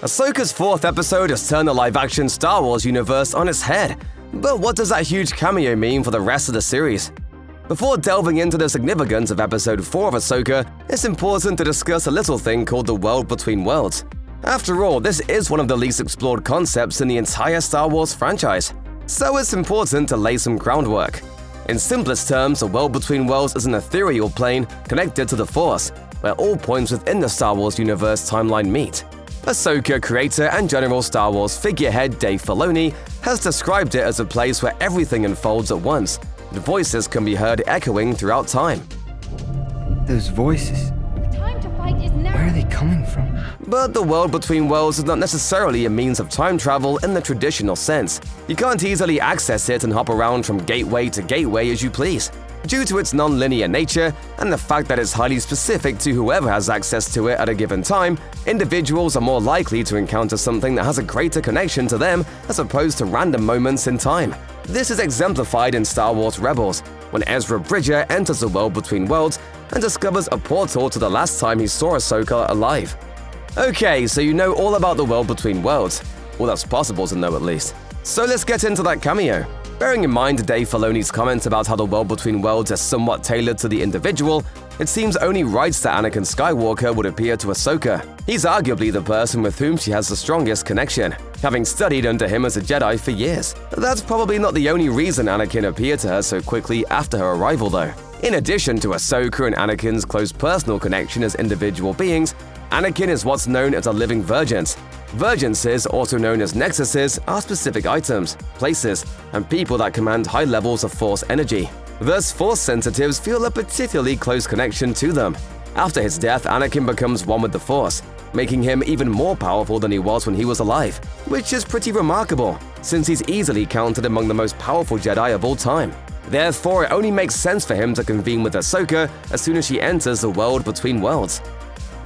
Ahsoka's fourth episode has turned the live-action Star Wars universe on its head. But what does that huge cameo mean for the rest of the series? Before delving into the significance of Episode 4 of Ahsoka, it's important to discuss a little thing called the World Between Worlds. After all, this is one of the least explored concepts in the entire Star Wars franchise, so it's important to lay some groundwork. In simplest terms, the World Between Worlds is an ethereal plane connected to the Force, where all points within the Star Wars universe timeline meet. Ahsoka creator and general Star Wars figurehead Dave Filoni has described it as a place where everything unfolds at once, and voices can be heard echoing throughout time. Those voices. The time to fight is now. Where are they coming from? But the World Between Worlds is not necessarily a means of time travel in the traditional sense. You can't easily access it and hop around from gateway to gateway as you please. Due to its non-linear nature and the fact that it's highly specific to whoever has access to it at a given time, individuals are more likely to encounter something that has a greater connection to them as opposed to random moments in time. This is exemplified in Star Wars Rebels, when Ezra Bridger enters the World Between Worlds and discovers a portal to the last time he saw Ahsoka alive. Okay, so you know all about the World Between Worlds. Well, that's possible to know at least. So let's get into that cameo. Bearing in mind Dave Filoni's comment about how the World Between Worlds is somewhat tailored to the individual, it seems only right that Anakin Skywalker would appear to Ahsoka. He's arguably the person with whom she has the strongest connection, having studied under him as a Jedi for years. That's probably not the only reason Anakin appeared to her so quickly after her arrival, though. In addition to Ahsoka and Anakin's close personal connection as individual beings, Anakin is what's known as a living vergence. Vergences, also known as nexuses, are specific items, places, and people that command high levels of Force energy. Thus, Force sensitives feel a particularly close connection to them. After his death, Anakin becomes one with the Force, making him even more powerful than he was when he was alive, which is pretty remarkable, since he's easily counted among the most powerful Jedi of all time. Therefore, it only makes sense for him to convene with Ahsoka as soon as she enters the World Between Worlds.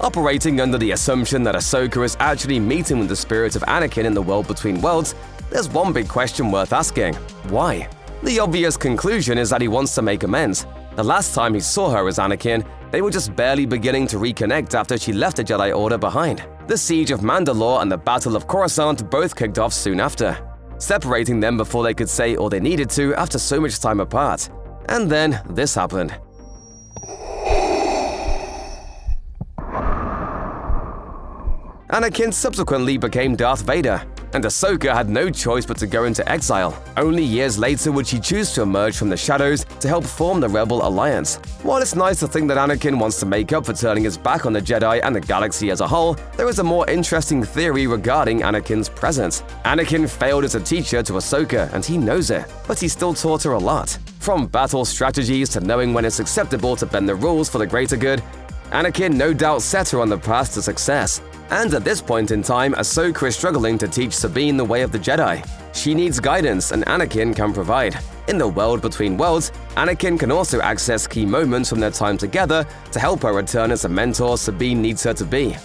Operating under the assumption that Ahsoka is actually meeting with the spirit of Anakin in the World Between Worlds, there's one big question worth asking: why? The obvious conclusion is that he wants to make amends. The last time he saw her as Anakin, they were just barely beginning to reconnect after she left the Jedi Order behind. The Siege of Mandalore and the Battle of Coruscant both kicked off soon after, separating them before they could say all they needed to after so much time apart. And then this happened. Anakin subsequently became Darth Vader, and Ahsoka had no choice but to go into exile. Only years later would she choose to emerge from the shadows to help form the Rebel Alliance. While it's nice to think that Anakin wants to make up for turning his back on the Jedi and the galaxy as a whole, there is a more interesting theory regarding Anakin's presence. Anakin failed as a teacher to Ahsoka, and he knows it, but he still taught her a lot. From battle strategies to knowing when it's acceptable to bend the rules for the greater good, Anakin no doubt set her on the path to success. And at this point in time, Ahsoka is struggling to teach Sabine the way of the Jedi. She needs guidance, and Anakin can provide. In the World Between Worlds, Anakin can also access key moments from their time together to help her return as the mentor Sabine needs her to be.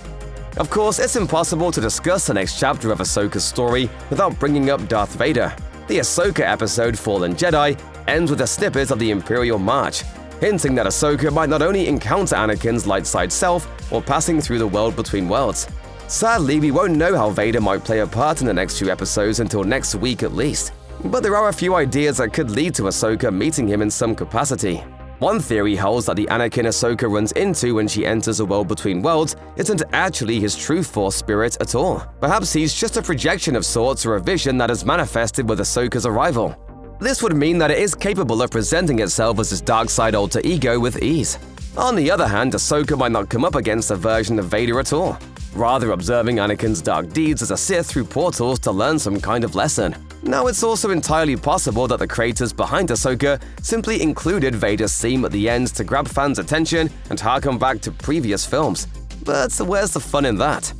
Of course, it's impossible to discuss the next chapter of Ahsoka's story without bringing up Darth Vader. The Ahsoka episode Fallen Jedi ends with a snippet of the Imperial March, hinting that Ahsoka might not only encounter Anakin's light side self while passing through the World Between Worlds. Sadly, we won't know how Vader might play a part in the next few episodes until next week at least. But there are a few ideas that could lead to Ahsoka meeting him in some capacity. One theory holds that the Anakin Ahsoka runs into when she enters the World Between Worlds isn't actually his true Force spirit at all. Perhaps he's just a projection of sorts or a vision that has manifested with Ahsoka's arrival. This would mean that it is capable of presenting itself as his dark side alter ego with ease. On the other hand, Ahsoka might not come up against a version of Vader at all, rather observing Anakin's dark deeds as a Sith through portals to learn some kind of lesson. Now, it's also entirely possible that the creators behind Ahsoka simply included Vader's theme at the end to grab fans' attention and harken back to previous films. But where's the fun in that?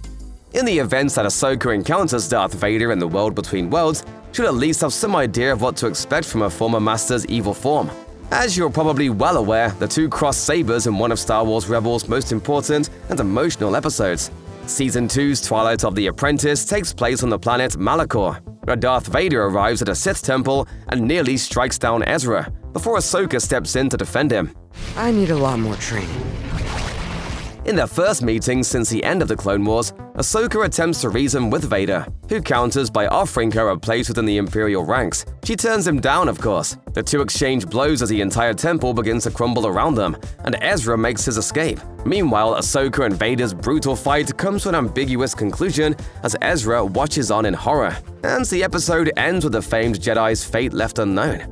In the events that Ahsoka encounters Darth Vader in the World Between Worlds, should at least have some idea of what to expect from her former master's evil form. As you're probably well aware, the two cross sabers in one of Star Wars Rebels' most important and emotional episodes. Season 2's Twilight of the Apprentice takes place on the planet Malachor, where Darth Vader arrives at a Sith temple and nearly strikes down Ezra, before Ahsoka steps in to defend him. I need a lot more training. In their first meeting since the end of the Clone Wars, Ahsoka attempts to reason with Vader, who counters by offering her a place within the Imperial ranks. She turns him down, of course. The two exchange blows as the entire temple begins to crumble around them, and Ezra makes his escape. Meanwhile, Ahsoka and Vader's brutal fight comes to an ambiguous conclusion as Ezra watches on in horror, and the episode ends with the famed Jedi's fate left unknown.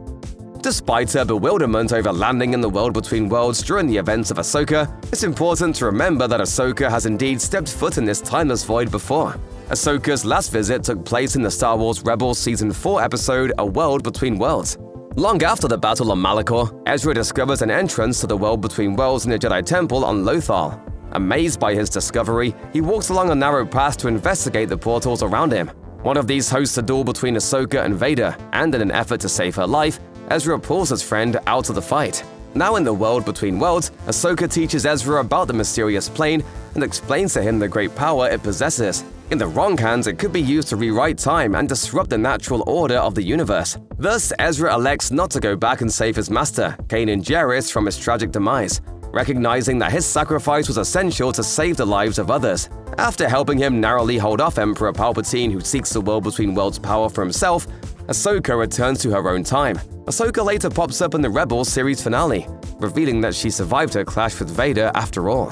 Despite her bewilderment over landing in the world between worlds during the events of Ahsoka, it's important to remember that Ahsoka has indeed stepped foot in this timeless void before. Ahsoka's last visit took place in the Star Wars Rebels Season 4 episode A World Between Worlds. Long after the Battle on Malachor, Ezra discovers an entrance to the World Between Worlds in the Jedi Temple on Lothal. Amazed by his discovery, he walks along a narrow path to investigate the portals around him. One of these hosts a duel between Ahsoka and Vader, and in an effort to save her life, Ezra pulls his friend out of the fight. Now in the World Between Worlds, Ahsoka teaches Ezra about the mysterious plane and explains to him the great power it possesses. In the wrong hands, it could be used to rewrite time and disrupt the natural order of the universe. Thus, Ezra elects not to go back and save his master, Kanan Jarrus, from his tragic demise, recognizing that his sacrifice was essential to save the lives of others. After helping him narrowly hold off Emperor Palpatine, who seeks the World Between Worlds power for himself, Ahsoka returns to her own time. Ahsoka later pops up in the Rebels series finale, revealing that she survived her clash with Vader after all.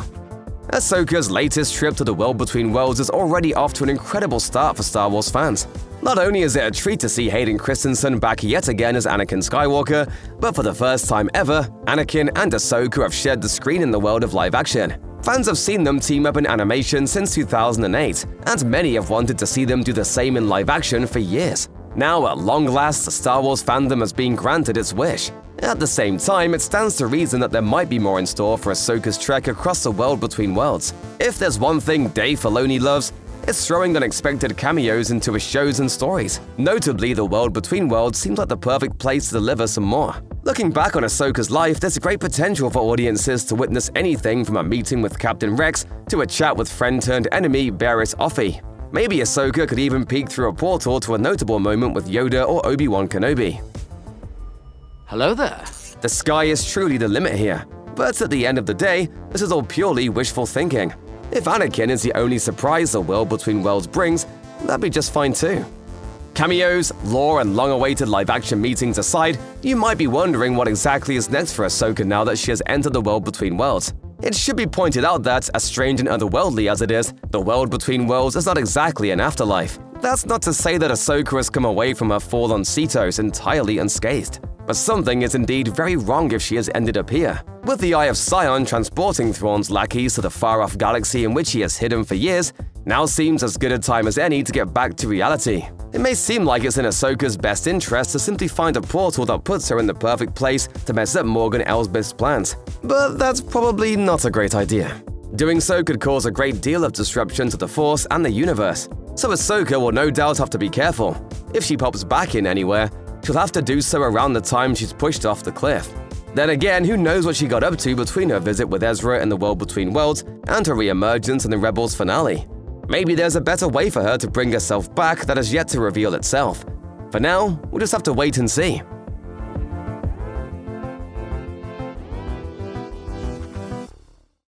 Ahsoka's latest trip to the World Between Worlds is already off to an incredible start for Star Wars fans. Not only is it a treat to see Hayden Christensen back yet again as Anakin Skywalker, but for the first time ever, Anakin and Ahsoka have shared the screen in the world of live action. Fans have seen them team up in animation since 2008, and many have wanted to see them do the same in live action for years. Now, at long last, Star Wars fandom has been granted its wish. At the same time, it stands to reason that there might be more in store for Ahsoka's trek across the World Between Worlds. If there's one thing Dave Filoni loves, it's throwing unexpected cameos into his shows and stories. Notably, the World Between Worlds seems like the perfect place to deliver some more. Looking back on Ahsoka's life, there's great potential for audiences to witness anything from a meeting with Captain Rex to a chat with friend-turned-enemy Barriss Offee. Maybe Ahsoka could even peek through a portal to a notable moment with Yoda or Obi-Wan Kenobi. Hello there. The sky is truly the limit here, but at the end of the day, this is all purely wishful thinking. If Anakin is the only surprise the World Between Worlds brings, that'd be just fine too. Cameos, lore, and long-awaited live-action meetings aside, you might be wondering what exactly is next for Ahsoka now that she has entered the World Between Worlds. It should be pointed out that, as strange and otherworldly as it is, the World Between Worlds is not exactly an afterlife. That's not to say that Ahsoka has come away from her fall on Cetos entirely unscathed. But something is indeed very wrong if she has ended up here. With the Eye of Sion transporting Thrawn's lackeys to the far-off galaxy in which he has hidden for years, now seems as good a time as any to get back to reality. It may seem like it's in Ahsoka's best interest to simply find a portal that puts her in the perfect place to mess up Morgan Elsbeth's plans, but that's probably not a great idea. Doing so could cause a great deal of disruption to the Force and the universe, so Ahsoka will no doubt have to be careful. If she pops back in anywhere, she'll have to do so around the time she's pushed off the cliff. Then again, who knows what she got up to between her visit with Ezra in the World Between Worlds and her re-emergence in the Rebels finale. Maybe there's a better way for her to bring herself back that has yet to reveal itself. For now, we'll just have to wait and see.